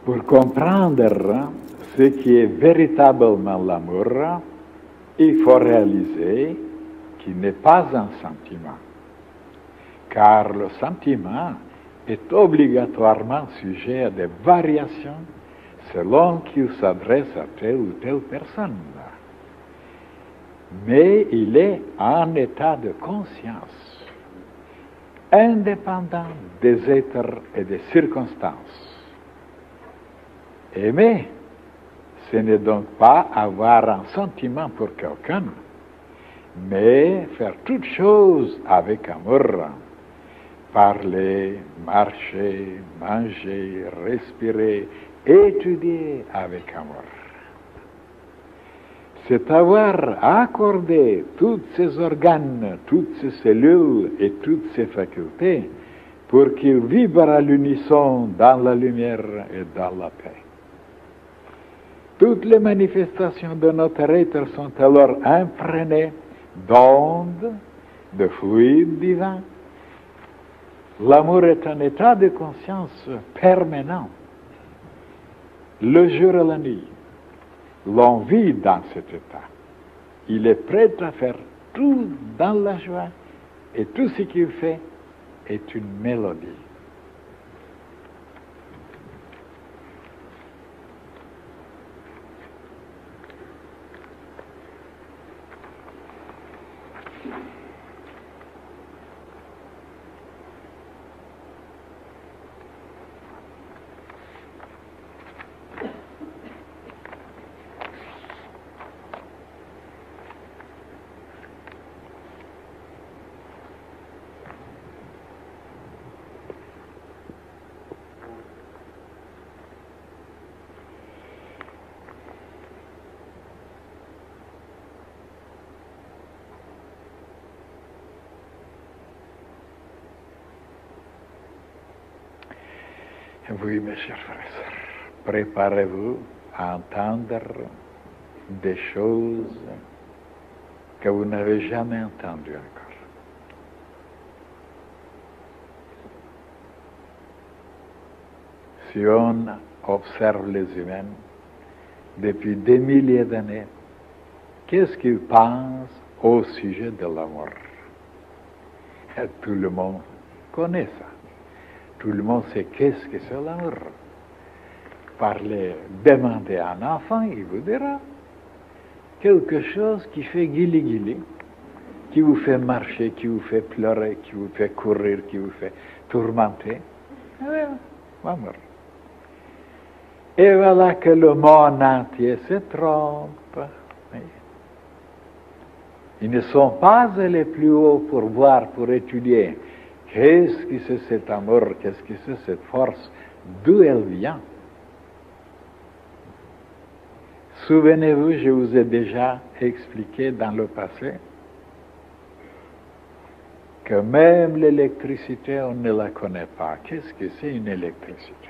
Pour comprendre ce qui est véritablement l'amour, il faut réaliser qu'il n'est pas un sentiment, car le sentiment est obligatoirement sujet à des variations selon qu'il s'adresse à telle ou telle personne. Mais il est en état de conscience, indépendant des êtres et des circonstances. Aimer, ce n'est donc pas avoir un sentiment pour quelqu'un, mais faire toutes choses avec amour. Parler, marcher, manger, respirer, étudier avec amour. C'est avoir accordé tous ces organes, toutes ces cellules et toutes ces facultés pour qu'ils vibrent à l'unisson dans la lumière et dans la paix. Toutes les manifestations de notre être sont alors imprégnées d'ondes, de fluides divins. L'amour est un état de conscience permanent. Le jour et la nuit, l'on vit dans cet état. Il est prêt à faire tout dans la joie et tout ce qu'il fait est une mélodie. Oui, mes chers frères et sœurs, préparez-vous à entendre des choses que vous n'avez jamais entendues encore. Si on observe les humains depuis des milliers d'années, qu'est-ce qu'ils pensent au sujet de l'amour? Tout le monde connaît ça. Tout le monde sait qu'est-ce que c'est l'amour. Demandez à un enfant, il vous dira quelque chose qui fait guili-guili, qui vous fait marcher, qui vous fait pleurer, qui vous fait courir, qui vous fait tourmenter. L'amour. Et voilà que le monde entier se trompe. Ils ne sont pas allés plus haut pour voir, pour étudier. Qu'est-ce que c'est cet amour? Qu'est-ce que c'est cette force? D'où elle vient? Souvenez-vous, je vous ai déjà expliqué dans le passé que même l'électricité, on ne la connaît pas. Qu'est-ce que c'est une électricité?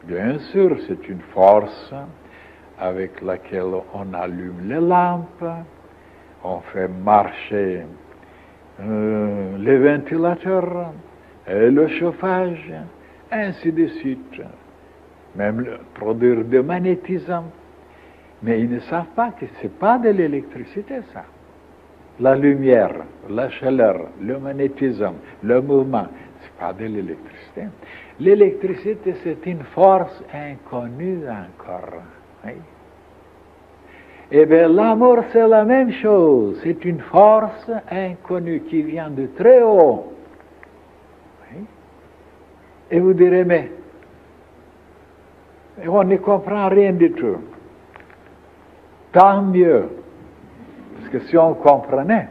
Bien sûr, c'est une force avec laquelle on allume les lampes, on fait marcher les ventilateurs, le chauffage, ainsi de suite. Même produire de magnétisme. Mais ils ne savent pas que ce n'est pas de l'électricité, ça. La lumière, la chaleur, le magnétisme, le mouvement, ce n'est pas de l'électricité. L'électricité, c'est une force inconnue encore. Oui. Eh bien, l'amour, c'est la même chose. C'est une force inconnue qui vient de très haut. Oui. Et vous direz, mais on ne comprend rien du tout. Tant mieux. Parce que si on comprenait.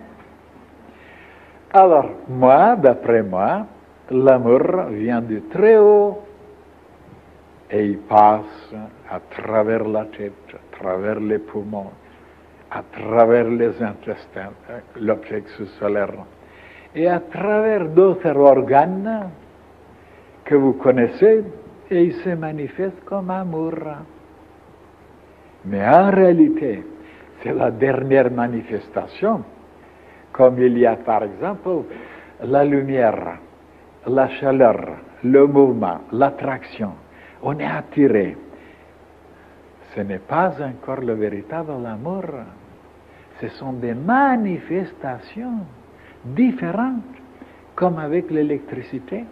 Alors, moi, d'après moi, l'amour vient de très haut et il passe à travers la tête, à travers les poumons, à travers les intestins, le plexus solaire, et à travers d'autres organes que vous connaissez, et il se manifeste comme amour. Mais en réalité, c'est la dernière manifestation, comme il y a par exemple la lumière. la chaleur, le mouvement, l'attraction. On est attiré. Ce n'est pas encore le véritable amour. Ce sont des manifestations différentes, comme avec l'électricité.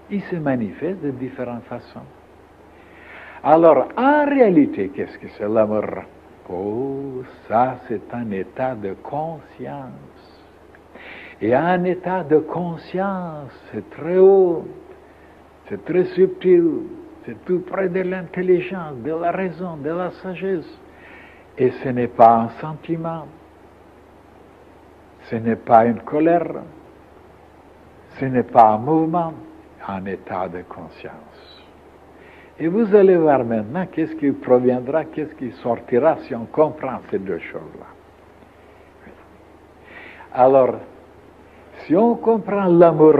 Il se manifeste de différentes façons. Alors, en réalité, qu'est-ce que c'est l'amour? Oh, ça, c'est un état de conscience. Et un état de conscience, c'est très haut, c'est très subtil, c'est tout près de l'intelligence, de la raison, de la sagesse. Et ce n'est pas un sentiment, ce n'est pas une colère, ce n'est pas un mouvement, un état de conscience. Et vous allez voir maintenant qu'est-ce qui proviendra, qu'est-ce qui sortira si on comprend ces deux choses-là. Alors, si on comprend l'amour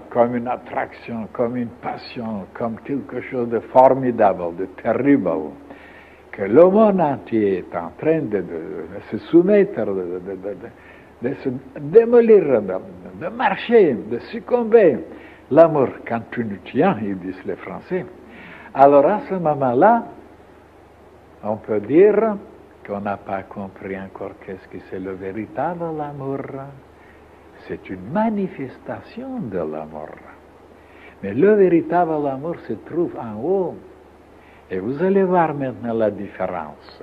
comme une attraction, comme une passion, comme quelque chose de formidable, de terrible, que le monde entier est en train de se soumettre, de se démolir, de marcher, de succomber, l'amour, quand tu nous tiens, ils disent les Français, alors à ce moment-là, on peut dire qu'on n'a pas compris encore qu'est-ce que c'est le véritable amour. C'est une manifestation de l'amour. Mais le véritable amour se trouve en haut. Et vous allez voir maintenant la différence.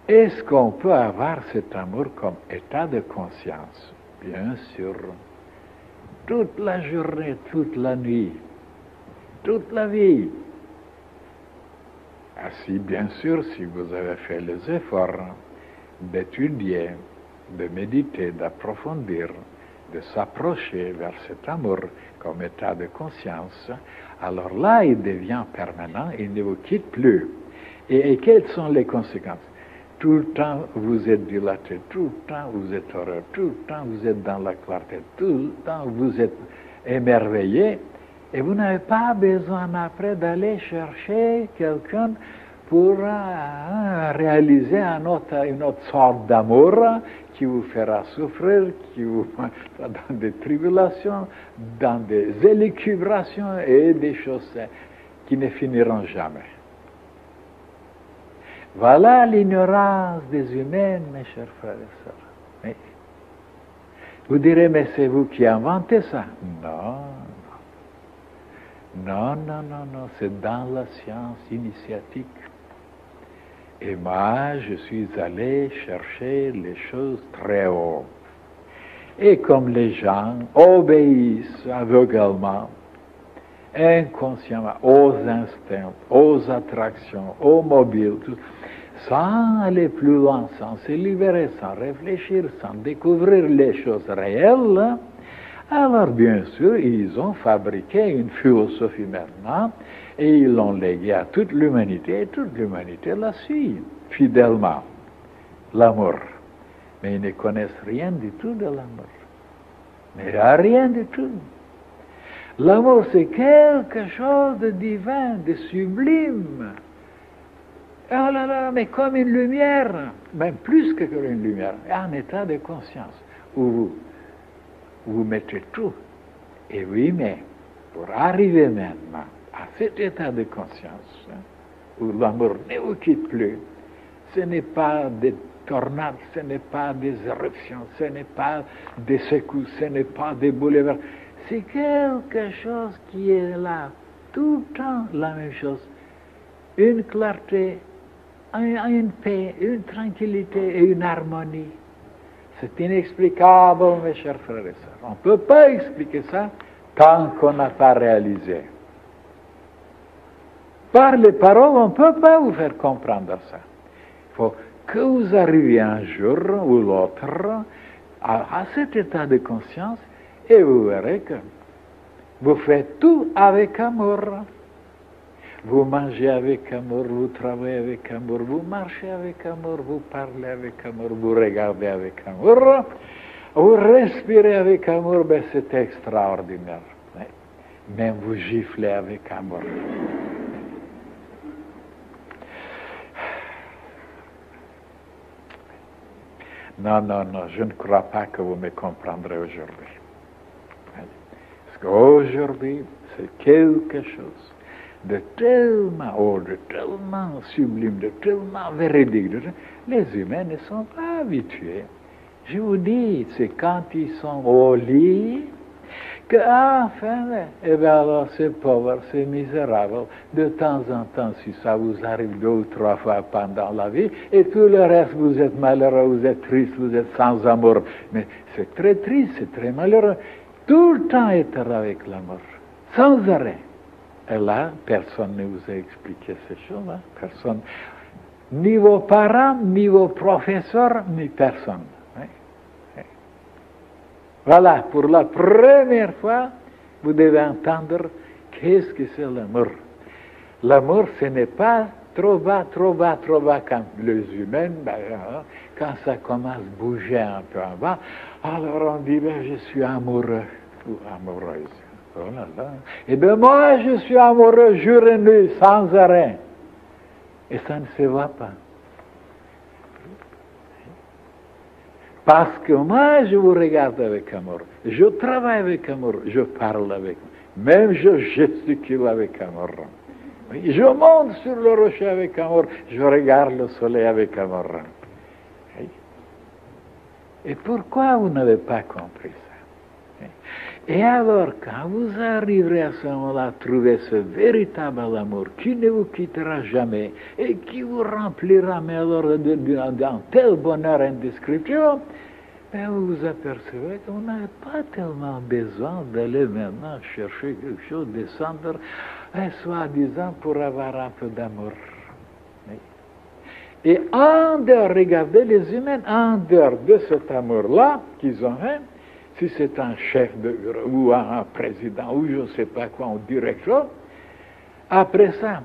Est-ce qu'on peut avoir cet amour comme état de conscience? Bien sûr. Toute la journée, toute la nuit, toute la vie. Ainsi, bien sûr, si vous avez fait les efforts d'étudier, de méditer, d'approfondir, de s'approcher vers cet amour comme état de conscience, alors là, il devient permanent, il ne vous quitte plus. Et quelles sont les conséquences? Tout le temps, vous êtes dilaté, tout le temps, vous êtes heureux, tout le temps, vous êtes dans la clarté, tout le temps, vous êtes émerveillé, et vous n'avez pas besoin après d'aller chercher quelqu'un pour réaliser une autre sorte d'amour qui vous fera souffrir, qui vous mettra dans des tribulations, dans des élucubrations et des choses qui ne finiront jamais. Voilà l'ignorance des humains, mes chers frères et sœurs. Mais vous direz, mais c'est vous qui inventez ça? Non, c'est dans la science initiatique. Et moi, je suis allé chercher les choses très haut. Et comme les gens obéissent aveuglément, inconsciemment, aux instincts, aux attractions, aux mobiles, sans aller plus loin, sans se libérer, sans réfléchir, sans découvrir les choses réelles, alors bien sûr, ils ont fabriqué une philosophie maintenant, et ils l'ont léguée à toute l'humanité, et toute l'humanité la suit fidèlement, l'amour. Mais ils ne connaissent rien du tout de l'amour. Mais rien du tout. L'amour, c'est quelque chose de divin, de sublime. Oh là là, mais comme une lumière, même plus que une lumière, un état de conscience, où vous mettez tout. Et oui, mais pour arriver maintenant à cet état de conscience, où l'amour ne vous quitte plus, ce n'est pas des tornades, ce n'est pas des éruptions, ce n'est pas des secousses, ce n'est pas des boulevards. C'est quelque chose qui est là, tout le temps la même chose. Une clarté, une paix, une tranquillité et une harmonie. C'est inexplicable, mes chers frères et sœurs. On ne peut pas expliquer ça tant qu'on n'a pas réalisé. Par les paroles, on ne peut pas vous faire comprendre ça. Il faut que vous arriviez un jour ou l'autre à cet état de conscience et vous verrez que vous faites tout avec amour. Vous mangez avec amour, vous travaillez avec amour, vous marchez avec amour, vous parlez avec amour, vous regardez avec amour, vous respirez avec amour, ben c'est extraordinaire. Même vous giflez avec amour. Non, non, non, je ne crois pas que vous me comprendrez aujourd'hui. Parce qu'aujourd'hui, c'est quelque chose de tellement sublime, de tellement véridique. Les humains ne sont pas habitués. Je vous dis, c'est quand ils sont au lit que, enfin, eh bien alors, c'est pauvre, c'est misérable. De temps en temps, si ça vous arrive 2 ou 3 fois pendant la vie, et tout le reste, vous êtes malheureux, vous êtes triste, vous êtes sans amour. Mais c'est très triste, c'est très malheureux. Tout le temps être avec l'amour, sans arrêt. Et là, personne ne vous a expliqué ces choses, hein? Personne. Ni vos parents, ni vos professeurs, ni personne. Voilà, pour la première fois, vous devez entendre qu'est-ce que c'est l'amour. L'amour, ce n'est pas trop bas, trop bas, trop bas, quand les humains, quand ça commence à bouger un peu en bas, alors on dit, je suis amoureux ou amoureuse. Oh là là. Et bien moi, je suis amoureux jour et nuit, sans arrêt. Et ça ne se voit pas. Parce que moi, je vous regarde avec amour, je travaille avec amour, je parle avec amour, même je gesticule avec amour. Je monte sur le rocher avec amour, je regarde le soleil avec amour. Et pourquoi vous n'avez pas compris ça? Et alors, quand vous arriverez à ce moment-là à trouver ce véritable amour qui ne vous quittera jamais et qui vous remplira, mais alors d'un tel bonheur indescriptible, ben vous vous apercevez qu'on n'a pas tellement besoin d'aller maintenant chercher quelque chose, descendre, soi-disant pour avoir un peu d'amour. Et en dehors, regardez les humains, en dehors de cet amour-là qu'ils ont, si c'est un chef ou un président ou je ne sais pas quoi, un directeur, après ça,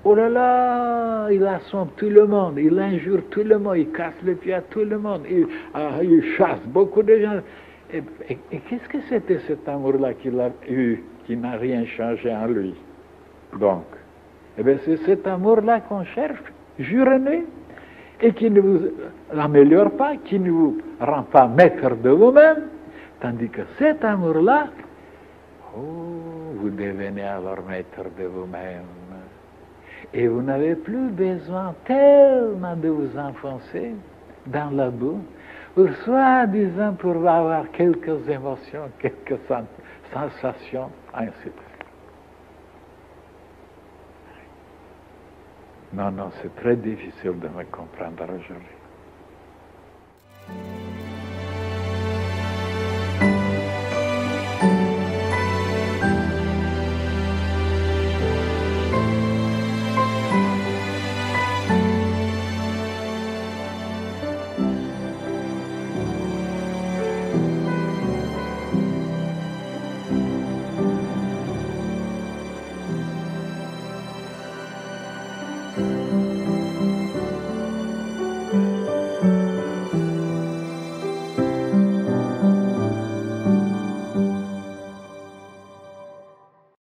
oh là là, il assomme tout le monde, il injure tout le monde, il casse le pied à tout le monde, il chasse beaucoup de gens. Et qu'est-ce que c'était cet amour-là qu'il a eu, qui n'a rien changé en lui? Donc, eh bien c'est cet amour-là qu'on cherche, jour et nuit, et qui ne vous améliore pas, qui ne vous rend pas maître de vous-même, tandis que cet amour-là, vous devenez alors maître de vous-même. Et vous n'avez plus besoin tellement de vous enfoncer dans la boue, pour soi-disant pour avoir quelques émotions, quelques sensations, ainsi de suite. Non, non, c'est très difficile de me comprendre aujourd'hui.